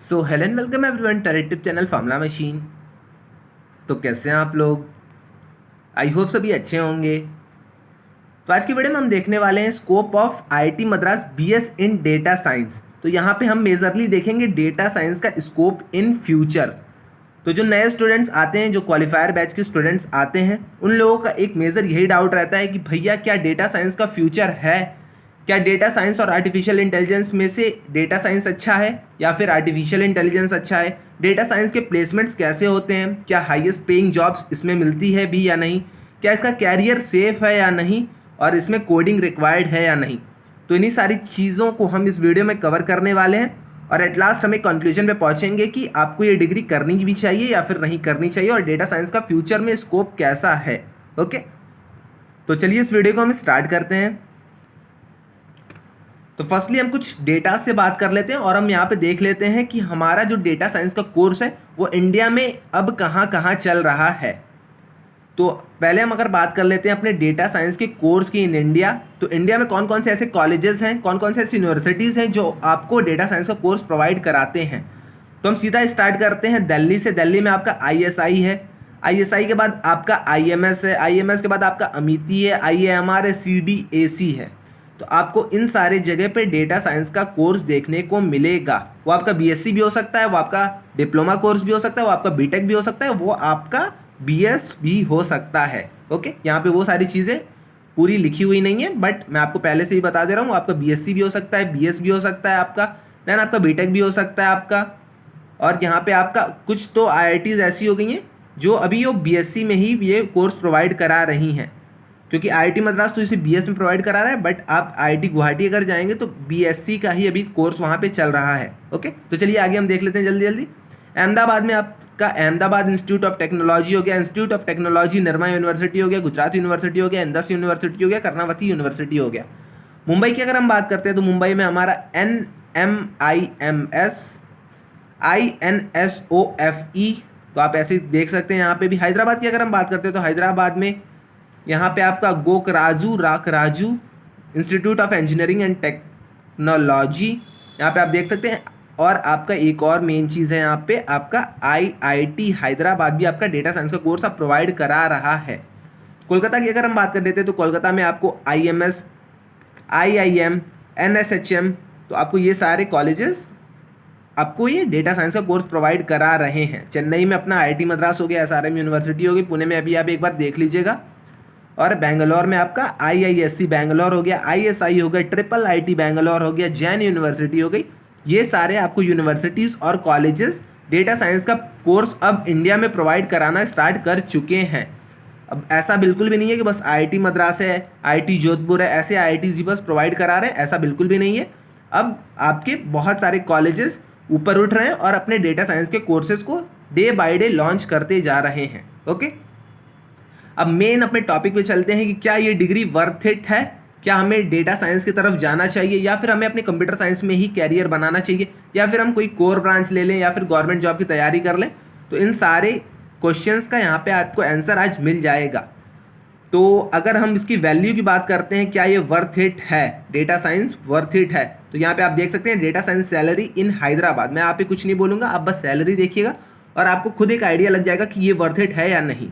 So hello and welcome everyone to YouTube channel formula machine. तो कैसे हैं आप लोग? आई होप सभी अच्छे होंगे। तो आज की वीडियो में हम देखने वाले हैं scope of IIT Madras BS in data science. तो यहाँ पे हम मेजरली देखेंगे डेटा साइंस का स्कोप इन फ्यूचर। तो जो नए स्टूडेंट्स आते हैं, जो क्वालिफायर बैच के स्टूडेंट्स आते हैं, उन लोगों का एक मेजर यही डाउट रहता है कि भैया क्या डेटा साइंस का फ्यूचर है? क्या डेटा साइंस और आर्टिफिशियल इंटेलिजेंस में से डेटा साइंस अच्छा है या फिर आर्टिफिशियल इंटेलिजेंस अच्छा है? डेटा साइंस के प्लेसमेंट्स कैसे होते हैं? क्या हाईएस्ट पेइंग जॉब्स इसमें मिलती है भी या नहीं? क्या इसका कैरियर सेफ है या नहीं? और इसमें कोडिंग रिक्वायर्ड है या नहीं? तो इन्हीं सारी चीज़ों को हम इस वीडियो में कवर करने वाले हैं और एट लास्ट हम एक कंक्लूजन पे पहुंचेंगे कि आपको ये डिग्री करनी भी चाहिए या फिर नहीं करनी चाहिए और डेटा साइंस का फ्यूचर में स्कोप कैसा है। ओके, तो चलिए इस वीडियो को हम स्टार्ट करते हैं। तो फर्स्टली हम कुछ डेटा से बात कर लेते हैं और हम यहाँ पे देख लेते हैं कि हमारा जो डेटा साइंस का कोर्स है वो इंडिया में अब कहाँ कहाँ चल रहा है। तो पहले हम अगर बात कर लेते हैं अपने डेटा साइंस के कोर्स की इन इंडिया, तो इंडिया में कौन कौन से ऐसे कॉलेजेस हैं, कौन कौन से ऐसी यूनिवर्सिटीज़ हैं जो आपको डेटा साइंस का कोर्स प्रोवाइड कराते हैं। तो हम सीधा स्टार्ट करते हैं दिल्ली से। दिल्ली में आपका आईएसआई है, आईएसआई के बाद आपका आईएमएस है, आईएमएस के बाद आपका अमिती है, आईएएमआर है, सीडीएसी है। तो आपको इन सारे जगह पे डेटा साइंस का कोर्स देखने को मिलेगा। वो आपका बीएससी भी हो सकता है, वो आपका डिप्लोमा कोर्स भी हो सकता है, वो आपका बीटेक भी हो सकता है, वो आपका बीएस भी हो सकता है। ओके, यहाँ पे वो सारी चीज़ें पूरी लिखी हुई नहीं है, बट मैं आपको पहले से ही बता दे रहा हूँ, आपका बीएससी भी हो सकता है, बीएस भी हो सकता है आपका, देन आपका बीटेक भी हो सकता है आपका। और यहाँ पे आपका कुछ तो आईआईटीज़ ऐसी हो गई हैं जो अभी वो बीएससी में ही ये कोर्स प्रोवाइड करा रही हैं, क्योंकि आईआईटी मद्रास तो इसे बीएस में प्रोवाइड करा रहा है, बट आप आईआईटी गुवाहाटी अगर जाएंगे तो बीएससी का ही अभी कोर्स वहाँ पे चल रहा है। ओके, तो चलिए आगे हम देख लेते हैं जल्दी जल्दी। अहमदाबाद में आपका अहमदाबाद इंस्टीट्यूट ऑफ टेक्नोलॉजी हो गया, institute of technology Nirma university हो गया, गुजरात यूनिवर्सिटी हो गया, इंदस यूनिवर्सिटी हो गया, कर्नावती यूनिवर्सिटी हो गया। मुंबई की अगर हम बात करते हैं तो मुंबई में हमारा NMIMS, INSOFE, तो आप ऐसे देख सकते हैं यहाँ पे भी। हैदराबाद की अगर हम बात करते हैं तो हैदराबाद में यहाँ पे आपका Gokaraju Rangaraju institute of engineering and technology, यहाँ पे आप देख सकते हैं। और आपका एक और मेन चीज़ है, यहाँ पे आपका IIT हैदराबाद भी आपका डेटा साइंस का कोर्स आप प्रोवाइड करा रहा है। कोलकाता की अगर हम बात कर लेते हैं तो कोलकाता में आपको IMS, IIM, NSHM, तो आपको ये सारे कॉलेजेस आपको ये डेटा साइंस का कोर्स प्रोवाइड करा रहे हैं। चेन्नई में अपना IIT मद्रास हो गया, SRM यूनिवर्सिटी हो गई, पुणे में अभी आप एक बार देख लीजिएगा, और बेंगलोर में आपका IISc बेंगलोर हो गया, ISI हो गया, ट्रिपल IT बेंगलोर हो गया, जैन यूनिवर्सिटी हो गई। ये सारे आपको यूनिवर्सिटीज़ और कॉलेजेस डेटा साइंस का कोर्स अब इंडिया में प्रोवाइड कराना स्टार्ट कर चुके हैं। अब ऐसा बिल्कुल भी नहीं है कि बस IIT मद्रास है, IIT जोधपुर है, ऐसे IITs ही बस प्रोवाइड करा रहे हैं, ऐसा बिल्कुल भी नहीं है। अब आपके बहुत सारे कॉलेजेस ऊपर उठ रहे हैं और अपने डेटा साइंस के कोर्सेज को डे बाय डे लॉन्च करते जा रहे हैं। ओके, अब मेन अपने टॉपिक पे चलते हैं कि क्या ये डिग्री वर्थ इट है, क्या हमें डेटा साइंस की तरफ जाना चाहिए या फिर हमें अपने कंप्यूटर साइंस में ही कैरियर बनाना चाहिए, या फिर हम कोई कोर ब्रांच ले लें या फिर गवर्नमेंट जॉब की तैयारी कर लें। तो इन सारे क्वेश्चंस का यहाँ पे आपको आंसर आज मिल जाएगा। तो अगर हम इसकी वैल्यू की बात करते हैं, क्या ये वर्थ इट है, डेटा साइंस वर्थ इट है, तो यहाँ पे आप देख सकते हैं data science salary in Hyderabad. मैं आप पे कुछ नहीं बोलूँगा, आप बस सैलरी देखिएगा और आपको खुद एक आइडिया लग जाएगा कि ये वर्थ इट है या नहीं।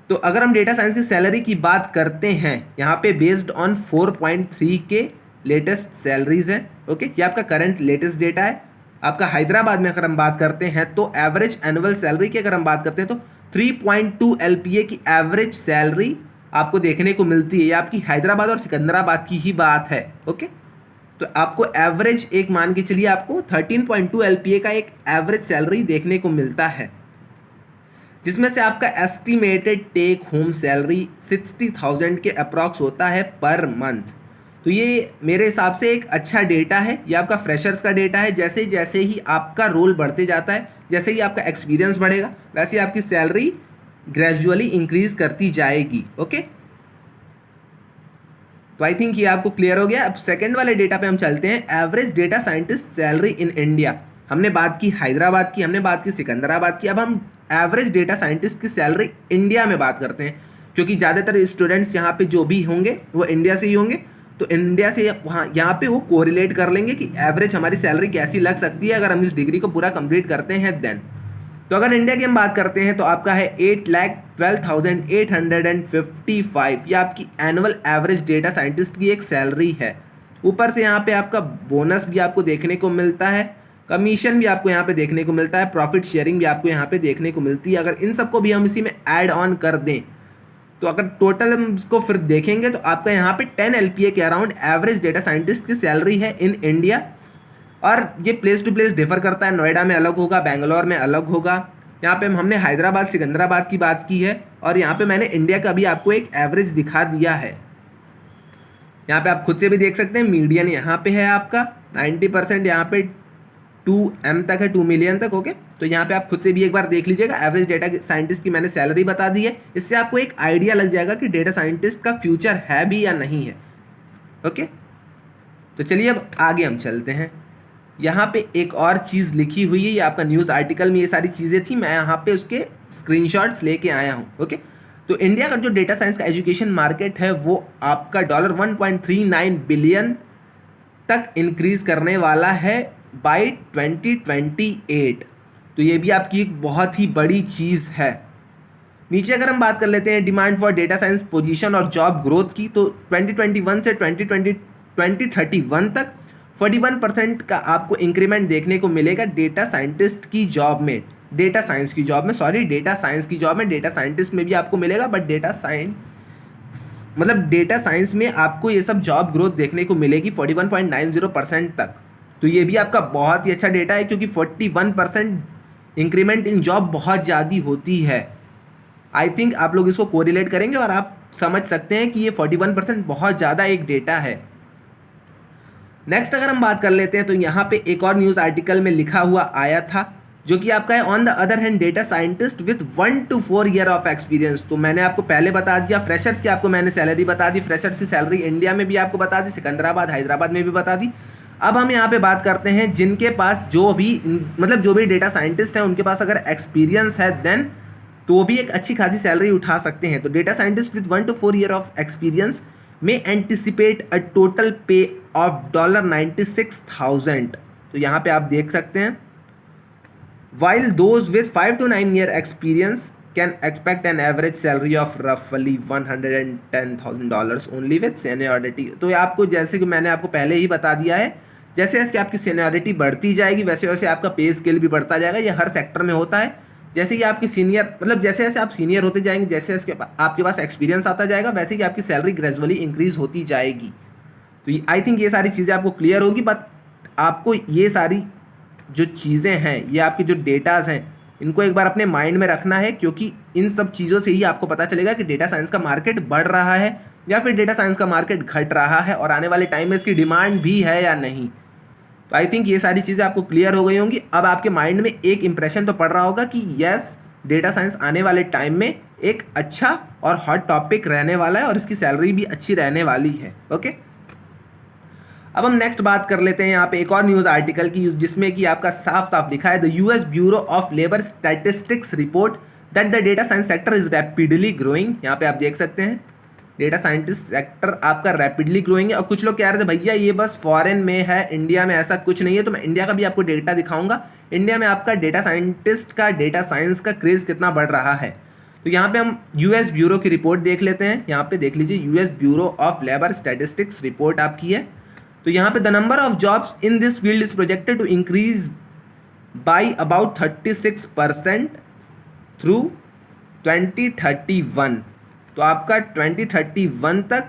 तो अगर हम डेटा साइंस की सैलरी की बात करते हैं, यहाँ पे बेस्ड ऑन 4.3 के लेटेस्ट सैलरीज हैं। ओके, ये आपका करंट लेटेस्ट डेटा है। आपका हैदराबाद में अगर हम बात करते हैं तो एवरेज एनुअल सैलरी की अगर हम बात करते हैं तो 3.2 LPA की एवरेज सैलरी आपको देखने को मिलती है। ये आपकी हैदराबाद और सिकंदराबाद की ही बात है। ओके, तो आपको एवरेज एक मान के चलिए आपको 13.2 LPA का एक एवरेज सैलरी देखने को मिलता है, जिसमें से आपका एस्टिमेटेड टेक होम सैलरी 60,000 के अप्रॉक्स होता है पर मंथ। तो ये मेरे हिसाब से एक अच्छा डेटा है। ये आपका फ्रेशर्स का डेटा है। जैसे जैसे ही आपका रोल बढ़ते जाता है, जैसे ही आपका एक्सपीरियंस बढ़ेगा, वैसे ही आपकी सैलरी ग्रेजुअली इंक्रीज करती जाएगी। ओके, तो आई थिंक ये आपको क्लियर हो गया। अब सेकंड वाले डेटा पे हम चलते हैं, average data scientist salary in India. हमने बात की हैदराबाद की, हमने बात की सिकंदराबाद की, अब हम एवरेज डेटा साइंटिस्ट की सैलरी इंडिया में बात करते हैं, क्योंकि ज़्यादातर स्टूडेंट्स यहाँ पे जो भी होंगे वो इंडिया से ही होंगे। तो इंडिया से वहाँ यहाँ पे वो कोरिलेट कर लेंगे कि एवरेज हमारी सैलरी कैसी लग सकती है अगर हम इस डिग्री को पूरा कंप्लीट करते हैं देन। तो अगर इंडिया की हम बात करते हैं तो आपका है 8,12,855, ये आपकी एनुअल एवरेज डेटा साइंटिस्ट की एक सैलरी है। ऊपर से यहाँ पे आपका बोनस भी आपको देखने को मिलता है, कमीशन भी आपको यहाँ पे देखने को मिलता है, प्रॉफिट शेयरिंग भी आपको यहाँ पे देखने को मिलती है। अगर इन सबको भी हम इसी में ऐड ऑन कर दें तो अगर टोटल हम इसको फिर देखेंगे तो आपका यहाँ पे 10 LPA के अराउंड एवरेज डेटा साइंटिस्ट की सैलरी है इन इंडिया। और ये प्लेस टू प्लेस डिफर करता है, नोएडा में अलग होगा, बेंगलोर में अलग होगा। यहाँ पे हमने हैदराबाद सिकंदराबाद की बात की है और यहाँ पे मैंने इंडिया का भी आपको एक एवरेज दिखा दिया है। यहाँ पे आप खुद से भी देख सकते हैं, मीडियन यहाँ पे है आपका 90%, यहाँ पे 2M तक है, 2 मिलियन तक। ओके, तो यहाँ पे आप खुद से भी एक बार देख लीजिएगा। एवरेज डेटा साइंटिस्ट की मैंने सैलरी बता दी है, इससे आपको एक आइडिया लग जाएगा कि डेटा साइंटिस्ट का फ्यूचर है भी या नहीं है। ओके, तो चलिए अब आगे हम चलते हैं। यहाँ पे एक और चीज़ लिखी हुई है, ये आपका न्यूज़ आर्टिकल में ये सारी चीज़ें थी, मैं यहाँ पे उसके स्क्रीनशॉट्स लेके आया हूँ। ओके, तो इंडिया का जो डेटा साइंस का एजुकेशन मार्केट है वो आपका $1.39 बिलियन तक इंक्रीज करने वाला है बाय 2028। तो ये भी आपकी एक बहुत ही बड़ी चीज़ है। नीचे अगर हम बात कर लेते हैं demand for data science position और जॉब ग्रोथ की, तो 2021 से 2031 तक 41% का आपको इंक्रीमेंट देखने को मिलेगा डेटा साइंटिस्ट की जॉब में, डेटा साइंस की जॉब में, डेटा साइंटिस्ट में भी आपको मिलेगा, बट डेटा साइंस में आपको ये सब जॉब ग्रोथ देखने को मिलेगी 41.90% तक। तो ये भी आपका बहुत ही अच्छा डेटा है, क्योंकि 41% इंक्रीमेंट इन जॉब बहुत ज़्यादा होती है। आई थिंक आप लोग इसको कोरिलेट करेंगे और आप समझ सकते हैं कि ये 41% बहुत ज़्यादा एक डेटा है। नेक्स्ट अगर हम बात कर लेते हैं तो यहाँ पे एक और न्यूज़ आर्टिकल में लिखा हुआ आया था, जो कि आपका है on the other hand data scientist with 1 to 4 year of experience. तो मैंने आपको पहले बता दिया, फ्रेशर्स की आपको मैंने सैलरी बता दी, फ्रेशर्स की सैलरी इंडिया में भी आपको बता दी, सिकंदराबाद हैदराबाद में भी बता दी। अब हम यहाँ पे बात करते हैं जिनके पास जो भी डेटा साइंटिस्ट हैं उनके पास अगर एक्सपीरियंस है देन तो वो भी एक अच्छी खासी सैलरी उठा सकते हैं। तो data scientist with 1 to 4 year of experience में एंटिसिपेट अ टोटल पे ऑफ $96,000। तो यहाँ पे आप देख सकते हैं, while those with 5 to 9 year experience can expect an average salary of roughly $110,000 only with seniority। तो ये आपको, जैसे कि मैंने आपको पहले ही बता दिया है, जैसे जैसे आपकी सीनियरिटी बढ़ती जाएगी वैसे वैसे आपका पे स्केल भी बढ़ता जाएगा। ये हर सेक्टर में होता है। जैसे कि आपकी जैसे जैसे आप सीनियर होते जाएंगे, जैसे जैसे आपके पास एक्सपीरियंस आता जाएगा, वैसे ही आपकी सैलरी ग्रेजुअली इंक्रीज होती जाएगी। तो आई थिंक ये सारी चीज़ें आपको क्लियर होगी। बट आपको ये सारी जो चीज़ें हैं, ये आपके जो डेटाज हैं, इनको एक बार अपने माइंड में रखना है, क्योंकि इन सब चीज़ों से ही आपको पता चलेगा कि डेटा साइंस का मार्केट बढ़ रहा है या फिर डेटा साइंस का मार्केट घट रहा है, और आने वाले टाइम में इसकी डिमांड भी है या नहीं। तो आई थिंक ये सारी चीज़ें आपको क्लियर हो गई होंगी। अब आपके माइंड में एक इंप्रेशन तो पड़ रहा होगा कि यस, डेटा साइंस आने वाले टाइम में एक अच्छा और हॉट टॉपिक रहने वाला है और इसकी सैलरी भी अच्छी रहने वाली है। ओके, अब हम नेक्स्ट बात कर लेते हैं यहाँ पे एक और न्यूज़ आर्टिकल की, जिसमें कि आपका साफ साफ लिखा है the US bureau of labour statistics report that the data science sector is rapidly growing. यहाँ पे आप देख सकते हैं डेटा साइंटिस्ट सेक्टर आपका रैपिडली ग्रोइंग है। और कुछ लोग कह रहे थे भैया ये बस फॉरेन में है, इंडिया में ऐसा कुछ नहीं है। तो मैं इंडिया का भी आपको डेटा दिखाऊंगा, इंडिया में आपका डेटा साइंटिस्ट का, डेटा साइंस का क्रेज़ कितना बढ़ रहा है। तो यहाँ पे हम US ब्यूरो की रिपोर्ट देख लेते हैं। यहाँ पे देख लीजिए, US bureau of labour statistics report आपकी है। तो यहाँ पे the number of jobs in this field is projected to increase by about 36% through 2031। तो आपका 2031 तक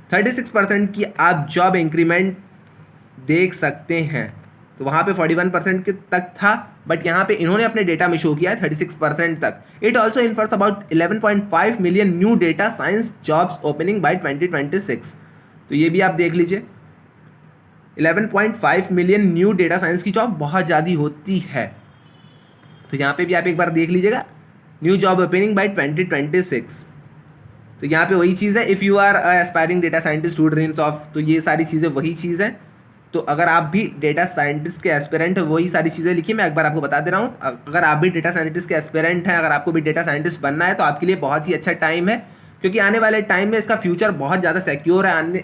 36% की आप जॉब इंक्रीमेंट देख सकते हैं। तो वहाँ पे 41% के तक था, बट यहाँ पे इन्होंने अपने डेटा में शो किया है 36% तक। It also infers about 11.5 million new data science jobs opening by 2026। तो ये भी आप देख लीजिए, 11.5 मिलियन न्यू डेटा साइंस की जॉब बहुत ज़्यादा होती है। तो यहाँ पे भी आप एक बार देख लीजिएगा, न्यू जॉब ओपनिंग बाय 2026। तो यहाँ पे वही चीज़ है, if you are aspiring data scientist to dreams of. तो ये सारी चीज़ें वही चीज़ है। तो अगर आप भी डेटा साइंटिस्ट के एस्पिरेंट है, वही सारी चीज़ें लिखिए। मैं एक बार आपको बता दे रहा हूँ, अगर आप भी डेटा साइंटिस्ट के एस्पिरेंट हैं, अगर आपको भी डेटा साइंटिस्ट बनना है, तो आपके लिए बहुत ही अच्छा टाइम है, क्योंकि आने वाले टाइम में इसका फ्यूचर बहुत ज़्यादा सिक्योर है।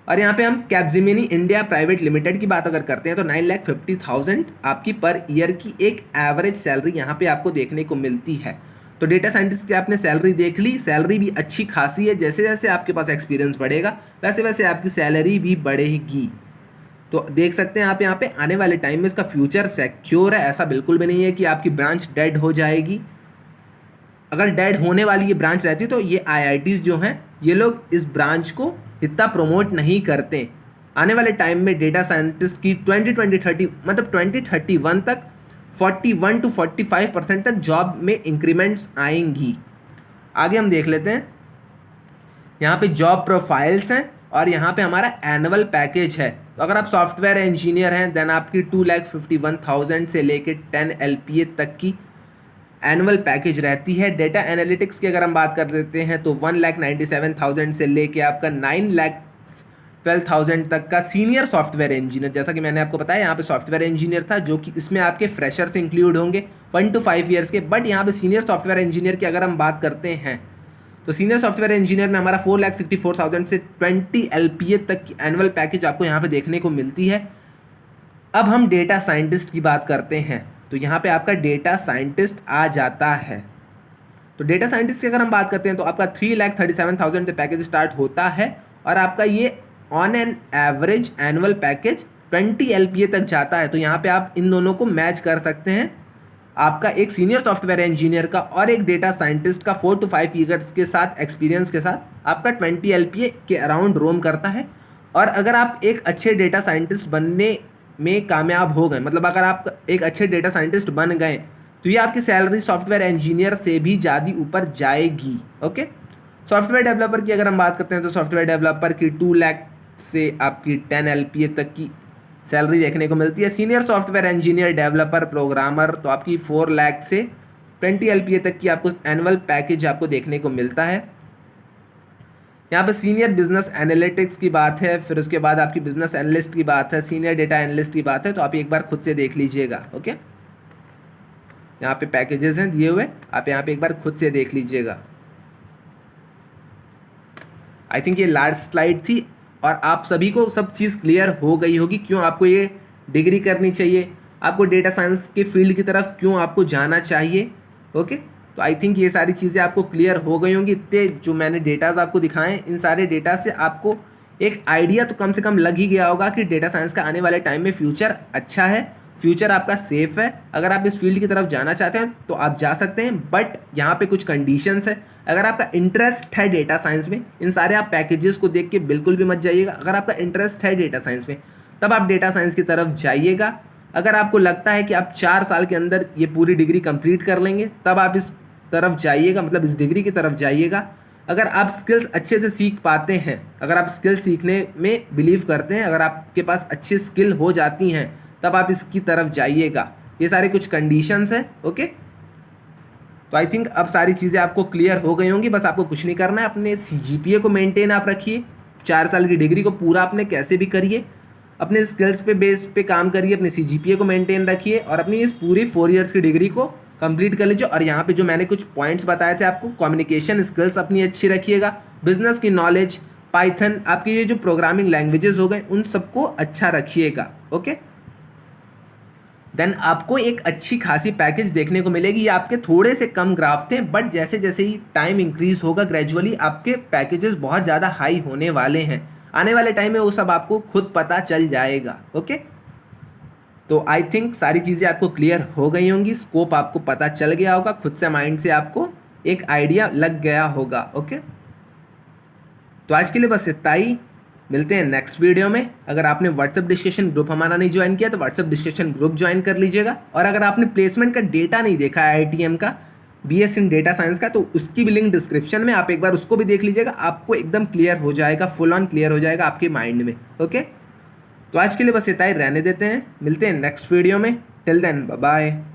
और यहाँ पे हम कैपजेमिनी इंडिया प्राइवेट लिमिटेड की बात अगर करते हैं तो 9,50,000 आपकी पर ईयर की एक एवरेज सैलरी यहाँ पे आपको देखने को मिलती है। तो डेटा साइंटिस्ट की आपने सैलरी देख ली, सैलरी भी अच्छी खासी है। जैसे जैसे आपके पास एक्सपीरियंस बढ़ेगा वैसे वैसे आपकी सैलरी भी बढ़ेगी। तो देख सकते हैं आप यहाँ पे आने वाले टाइम में इसका फ्यूचर सिक्योर है। ऐसा बिल्कुल भी नहीं है कि आपकी ब्रांच डेड हो जाएगी। अगर डेड होने वाली ये ब्रांच रहती तो ये IITs जो हैं ये लोग इस ब्रांच को इतना प्रमोट नहीं करते। आने वाले टाइम में डेटा साइंटिस्ट की 2030 मतलब 2031 तक 41 to 45% तक जॉब में इंक्रीमेंट्स आएंगी। आगे हम देख लेते हैं, यहाँ पे जॉब प्रोफाइल्स हैं और यहाँ पे हमारा एनुअल पैकेज है। तो अगर आप सॉफ्टवेयर इंजीनियर हैं देन आपकी 2,51,000 से लेके 10 LPA तक की एनुअल पैकेज रहती है। डेटा एनालिटिक्स की अगर हम बात कर देते हैं तो 1,97,000 से लेके आपका 9,12,000 तक का सीनियर सॉफ्टवेयर इंजीनियर, जैसा कि मैंने आपको बताया यहाँ पे सॉफ्टवेयर इंजीनियर था जो कि इसमें आपके फ्रेशर से इंक्लूड होंगे 1 to 5 ईयर्स के। बट यहाँ पे सीनियर सॉफ्टवेयर इंजीनियर की अगर हम बात करते हैं तो सीनियर सॉफ्टवेयर इंजीनियर में हमारा 4,64,000 से 20 LPA तक की एनुअल पैकेज आपको यहाँ पे देखने को मिलती है। अब हम डेटा साइंटिस्ट की बात करते हैं तो यहाँ पे आपका डेटा साइंटिस्ट आ जाता है। तो डेटा साइंटिस्ट की अगर हम बात करते हैं तो आपका 3,37,000 से पैकेज स्टार्ट होता है और आपका ये on an average annual package 20 LPA तक जाता है। तो यहाँ पे आप इन दोनों को मैच कर सकते हैं, आपका एक सीनियर सॉफ्टवेयर इंजीनियर का और एक डेटा साइंटिस्ट का 4 to 5 ईयर्स के साथ एक्सपीरियंस के साथ आपका 20 LPA के अराउंड रोम करता है। और अगर आप एक अच्छे डेटा साइंटिस्ट बनने में कामयाब हो गए, मतलब अगर आप एक अच्छे डेटा साइंटिस्ट बन गए तो ये आपकी सैलरी सॉफ्टवेयर इंजीनियर से भी ज़्यादा ऊपर जाएगी। ओके, सॉफ्टवेयर डेवलपर की अगर हम बात करते हैं तो सॉफ्टवेयर डेवलपर की 2 लाख से आपकी 10 LPA तक की सैलरी देखने को मिलती है। Senior software engineer developer programmer तो आपकी 4 लाख से 20 LPA तक की आपको एनुअल पैकेज आपको देखने को मिलता है। यहाँ पे सीनियर बिजनेस एनालिटिक्स की बात है, फिर उसके बाद आपकी बिजनेस एनालिस्ट की बात है, सीनियर डेटा एनालिस्ट की बात है। तो आप एक बार खुद से देख लीजिएगा। ओके, यहाँ पे पैकेजेस हैं दिए हुए, आप यहाँ पे एक बार खुद से देख लीजिएगा। आई थिंक ये लास्ट स्लाइड थी और आप सभी को सब चीज़ क्लियर हो गई होगी क्यों आपको ये डिग्री करनी चाहिए, आपको डेटा साइंस के फील्ड की तरफ क्यों आपको जाना चाहिए। ओके, तो आई थिंक ये सारी चीज़ें आपको क्लियर हो गई होंगी। इतने जो मैंने डेटाज आपको दिखाएं इन सारे डेटा से आपको एक आइडिया तो कम से कम लग ही गया होगा कि डेटा साइंस का आने वाले टाइम में फ्यूचर अच्छा है, फ्यूचर आपका सेफ है। अगर आप इस फील्ड की तरफ जाना चाहते हैं तो आप जा सकते हैं, बट यहाँ पे कुछ कंडीशंस है। अगर आपका इंटरेस्ट है डेटा साइंस में, इन सारे आप पैकेजेस को देख के बिल्कुल भी मत जाइएगा। अगर आपका इंटरेस्ट है डेटा साइंस में तब आप डेटा साइंस की तरफ जाइएगा। अगर आपको लगता है कि आप 4 साल के अंदर ये पूरी डिग्री कंप्लीट कर लेंगे तब आप इस तरफ जाइएगा, मतलब इस डिग्री की तरफ जाइएगा। अगर आप स्किल्स अच्छे से सीख पाते हैं, अगर आप स्किल सीखने में बिलीव करते हैं, अगर आपके पास अच्छी स्किल हो जाती हैं तब आप इसकी तरफ जाइएगा। ये सारे कुछ कंडीशंस हैं। ओके, तो आई थिंक अब सारी चीज़ें आपको क्लियर हो गई होंगी। बस आपको कुछ नहीं करना है, अपने CGPA को मेंटेन आप रखिए, 4 साल की डिग्री को पूरा आपने कैसे भी करिए, अपने स्किल्स पे बेस पे काम करिए, अपने CGPA को मेंटेन रखिए और अपनी इस पूरी 4 ईयर्स की डिग्री को कंप्लीट कर लीजिए। और यहाँ पे जो मैंने कुछ पॉइंट्स बताए थे आपको, कम्युनिकेशन स्किल्स अपनी अच्छी रखिएगा, बिजनेस की नॉलेज, पाइथन, आपके ये जो प्रोग्रामिंग लैंग्वेजेस हो गए उन सबको अच्छा रखिएगा। ओके, देन आपको एक अच्छी खासी पैकेज देखने को मिलेगी। ये आपके थोड़े से कम ग्राफ थे, बट जैसे जैसे ही टाइम इंक्रीज होगा ग्रेजुअली आपके पैकेजेस बहुत ज़्यादा हाई होने वाले हैं। आने वाले टाइम में वो सब आपको खुद पता चल जाएगा। ओके, तो आई थिंक सारी चीज़ें आपको क्लियर हो गई होंगी, स्कोप आपको पता चल गया होगा, खुद से माइंड से आपको एक आइडिया लग गया होगा। ओके, तो आज के लिए बस इतना ही, मिलते हैं नेक्स्ट वीडियो में। अगर आपने व्हाट्सएप डिस्कशन ग्रुप हमारा नहीं ज्वाइन किया तो व्हाट्सएप डिस्कशन ग्रुप ज्वाइन कर लीजिएगा। और अगर आपने प्लेसमेंट का डेटा नहीं देखा है IITM का, BS इन डेटा साइंस का, तो उसकी भी लिंक डिस्क्रिप्शन में, आप एक बार उसको भी देख लीजिएगा। आपको एकदम क्लियर हो जाएगा, फुल ऑन क्लियर हो जाएगा आपके माइंड में। ओके, तो आज के लिए बस इतना ही रहने देते हैं, मिलते हैं नेक्स्ट वीडियो में। Till then bye bye.